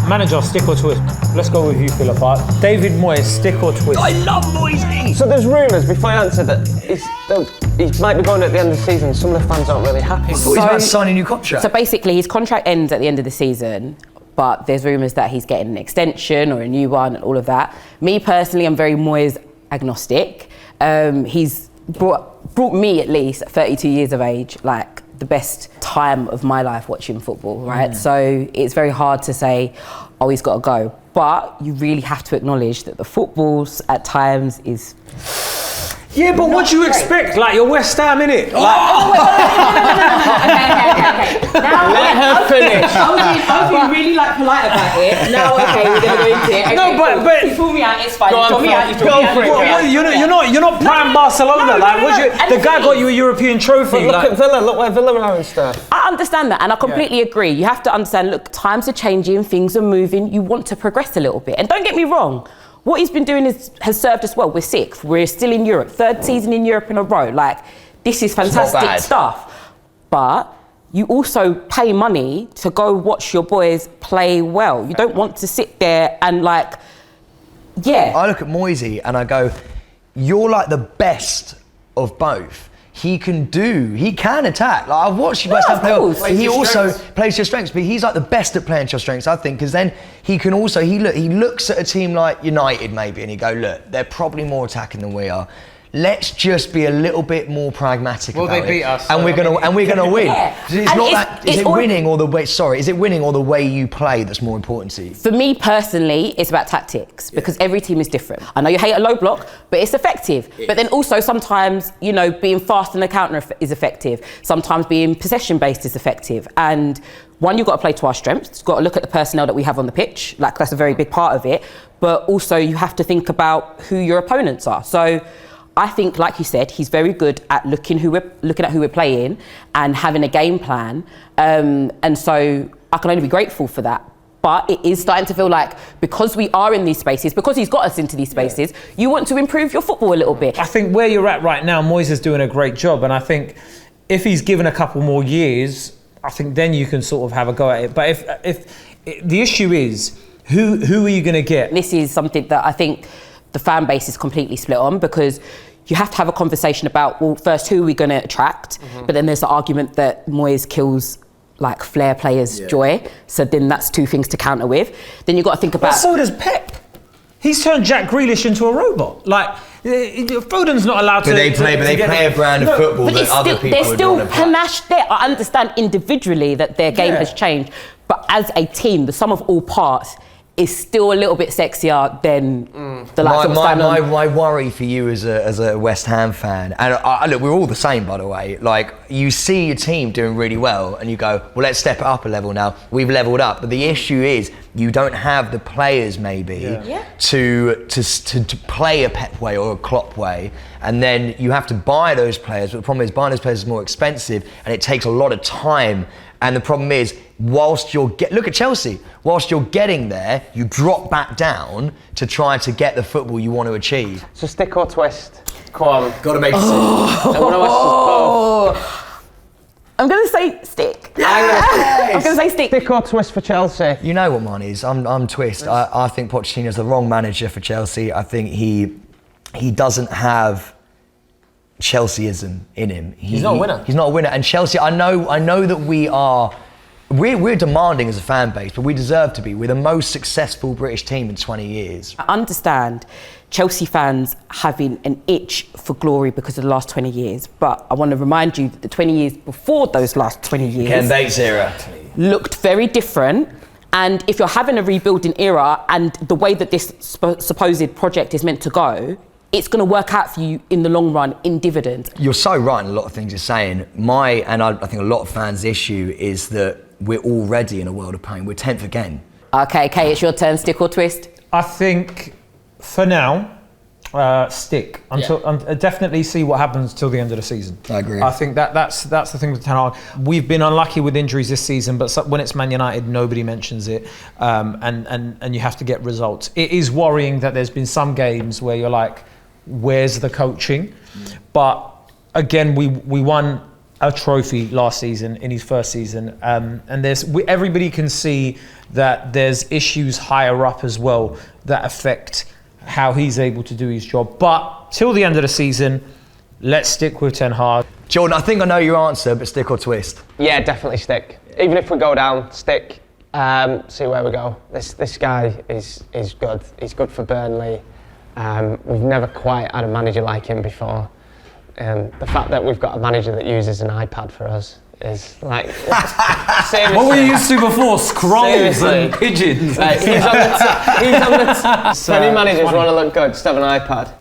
Manager, stick or twist? Let's go with you, Philippa. David Moyes, stick or twist? I love Moyes! So there's rumours, before I answer, that he might be going at the end of the season. Some of the fans aren't really happy. I thought he was about to sign a new contract. So basically, his contract ends at the end of the season, but there's rumours that he's getting an extension or a new one and all of that. Me personally, I'm very Moyes agnostic. He's brought me, at least, at 32 years of age, like the best time of my life watching football, right? So it's very hard to say, oh, he's got to go. But you really have to acknowledge that the football at times is... Yeah, but what do you expect? Like, you're West Ham, innit? Okay. Now, let her finish. I was really polite about it. Now, okay, we're going to go into it. Okay, No, but you pull me out, it's fine. You pull me out, You're not prime Barcelona. The guy got you a European trophy. Look at Villa, look where Villa are and stuff. I understand that, and I completely agree. You have to understand, look, times are changing, things are moving, you want to progress a little bit. And don't get me wrong, what he's been doing has served us well. We're sixth, we're still in Europe, third season in Europe in a row. Like, this is fantastic stuff. But you also pay money to go watch your boys play well. You don't want to sit there and I look at Moyes and I go, you're like the best of both. He can attack. Like, I've watched West Ham play well. He also plays to your strengths, but he's like the best at playing to your strengths, I think, because then he can also, he looks at a team like United maybe and he go, look, they're probably more attacking than we are. Let's just be a little bit more pragmatic about it. Well, they beat us. And we're gonna win. Yeah. Is it winning or the way you play that's more important to you? For me personally, it's about tactics, because every team is different. I know you hate a low block, but it's effective. But then also sometimes, being fast in the counter is effective. Sometimes being possession-based is effective. And one, you've got to play to our strengths. You've got to look at the personnel that we have on the pitch. Like, that's a very big part of it. But also you have to think about who your opponents are. So I think, like you said, he's very good at looking at who we're playing and having a game plan. And so I can only be grateful for that. But it is starting to feel like, because we are in these spaces, because he's got us into these spaces, you want to improve your football a little bit. I think where you're at right now, Moyes is doing a great job. And I think if he's given a couple more years, I think then you can sort of have a go at it. But if the issue is, who are you going to get? This is something that I think the fan base is completely split on, because you have to have a conversation about, well, first, who are we going to attract? But then there's the argument that Moyes kills flair players' joy. So then that's two things to counter with. Then you've got to think about... But so does Pep. He's turned Jack Grealish into a robot. Foden's not allowed to... But they play a brand of football that other people there's would still want to play. panache there. I understand individually that their game has changed, but as a team, the sum of all parts is still a little bit sexier than the likes of my worry for you as a West Ham fan, and look, we're all the same, by the way. Like, you see your team doing really well, and you go, well, let's step it up a level now. We've leveled up, but the issue is you don't have the players maybe to play a Pep way or a Klopp way, and then you have to buy those players. But the problem is buying those players is more expensive, and it takes a lot of time. And the problem is, look at Chelsea. Whilst you're getting there, you drop back down to try to get the football you want to achieve. So stick or twist? Come on. Got to make a decision. I want to ask us both. I'm going to say stick. Yes. I'm going to say stick. Stick or twist for Chelsea? You know what mine is. I'm twist. I think Pochettino's the wrong manager for Chelsea. I think he doesn't have Chelseaism in him. He's not a winner. He's not a winner. And Chelsea, I know that we're demanding as a fan base, but we deserve to be. We're the most successful British team in 20 years. I understand Chelsea fans having an itch for glory because of the last 20 years, but I want to remind you that the 20 years before those last 20 years Ken Bates era looked very different. And if you're having a rebuilding era and the way that this supposed project is meant to go, it's going to work out for you in the long run in dividends. You're so right in a lot of things you're saying. I think a lot of fans' issue is that we're already in a world of pain. We're 10th again. Okay, it's your turn. Stick or twist? I think, for now, stick. Definitely see what happens till the end of the season. I agree. I think that's the thing with Ten Hag. We've been unlucky with injuries this season, but when it's Man United, nobody mentions it, and you have to get results. It is worrying that there's been some games where you're like, where's the coaching? But again, we won a trophy last season in his first season, and everybody can see that there's issues higher up as well that affect how he's able to do his job. But till the end of the season, let's stick with Ten Hag. Jordan, I think I know your answer, but stick or twist? Yeah, definitely stick. Even if we go down, stick. See where we go. This guy is good. He's good for Burnley. We've never quite had a manager like him before. The fact that we've got a manager that uses an iPad for us is like seriously. What were you used to before? Scrolls and pigeons. He's on the Any managers want to look good, just have an iPad.